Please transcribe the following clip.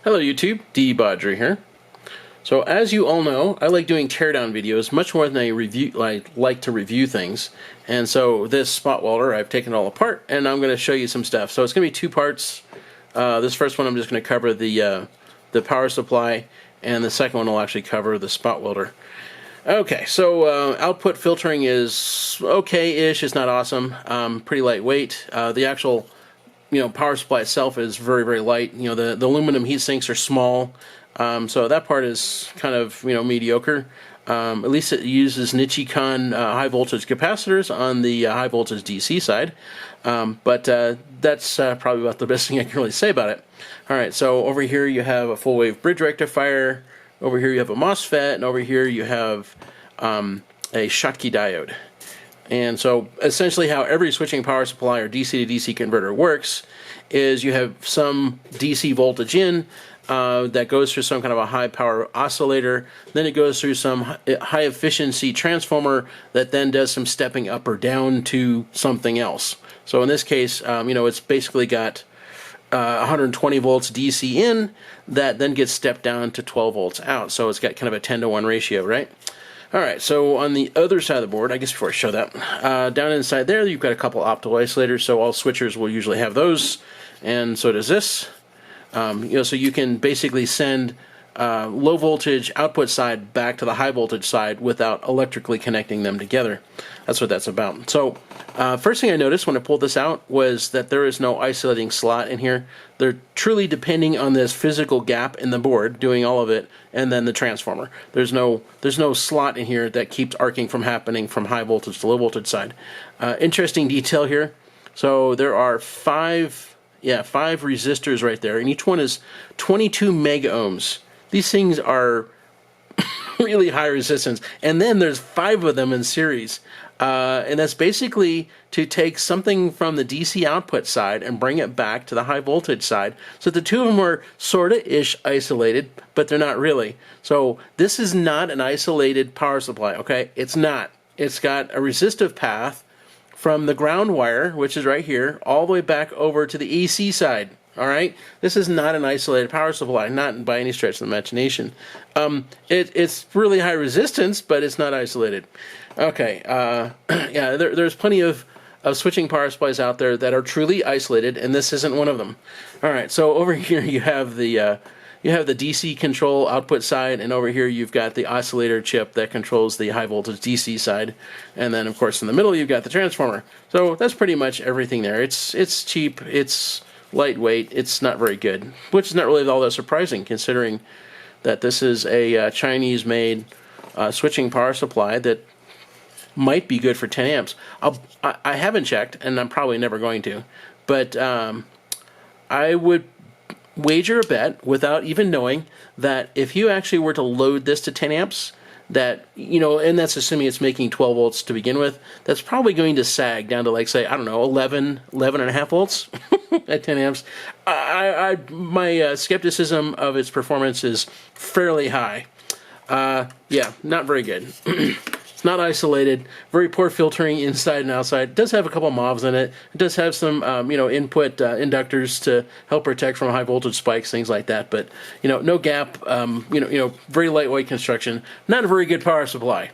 Hello YouTube, De-bodgery here. So as you all know, I like doing teardown videos much more than I like to review things. And so this spot welder, I've taken it all apart and I'm going to show you some stuff. So it's going to be two parts. This first one I'm just going to cover the power supply, and the second one will actually cover the spot welder. Okay, so output filtering is okay-ish. It's not awesome. Pretty lightweight. The actual power supply itself is very, very light. The aluminum heat sinks are small, so that part is kind of mediocre. At least it uses Nichicon high voltage capacitors on the high voltage DC side, but that's probably about the best thing I can really say about it. All right, so over here you have a full wave bridge rectifier. Over here you have a MOSFET, and over here you have a Schottky diode. And so essentially how every switching power supply or DC to DC converter works is you have some DC voltage in that goes through some kind of a high power oscillator, then it goes through some high efficiency transformer that then does some stepping up or down to something else. So in this case, it's basically got 120 volts DC in that then gets stepped down to 12 volts out. So it's got kind of a 10-to-1 ratio, right? Alright, so on the other side of the board, I guess before I show that, down inside there you've got a couple optical isolators, so all switchers will usually have those, and so does this. So you can basically send low voltage output side back to the high voltage side without electrically connecting them together. That's what that's about. So first thing I noticed when I pulled this out was that there is no isolating slot in here. They're truly depending on this physical gap in the board doing all of it, and then the transformer. There's no slot in here that keeps arcing from happening from high voltage to low voltage side. Interesting detail here. So there are five resistors right there, and each one is 22 mega ohms. These things are really high resistance, and then there's 5 of them in series, and that's basically to take something from the DC output side and bring it back to the high voltage side. So the two of them are sorta-ish isolated, but they're not really. So this is not an isolated power supply, okay? It's not. It's got a resistive path from the ground wire, which is right here, all the way back over to the AC side. All right, this is not an isolated power supply, not by any stretch of the imagination. It's really high resistance, but it's not isolated. Okay, there's plenty of switching power supplies out there that are truly isolated, and this isn't one of them. All right, so over here you have the DC control output side, and over here you've got the oscillator chip that controls the high voltage DC side, and then of course in the middle you've got the transformer. So that's pretty much everything there. It's cheap, it's lightweight, it's not very good, which is not really all that surprising considering that this is a Chinese-made switching power supply that might be good for 10 amps. I haven't checked, and I'm probably never going to, but I would wager a bet without even knowing that if you actually were to load this to 10 amps, that, and that's assuming it's making 12 volts to begin with, that's probably going to sag down to, like, say, I don't know, 11 and a half volts at 10 amps. My skepticism of its performance is fairly high. Yeah, not very good. It's not isolated, very poor filtering inside and outside. It does have a couple MOVs in it. It does have some, input inductors to help protect from high voltage spikes, things like that. But, no gap, very lightweight construction. Not a very good power supply.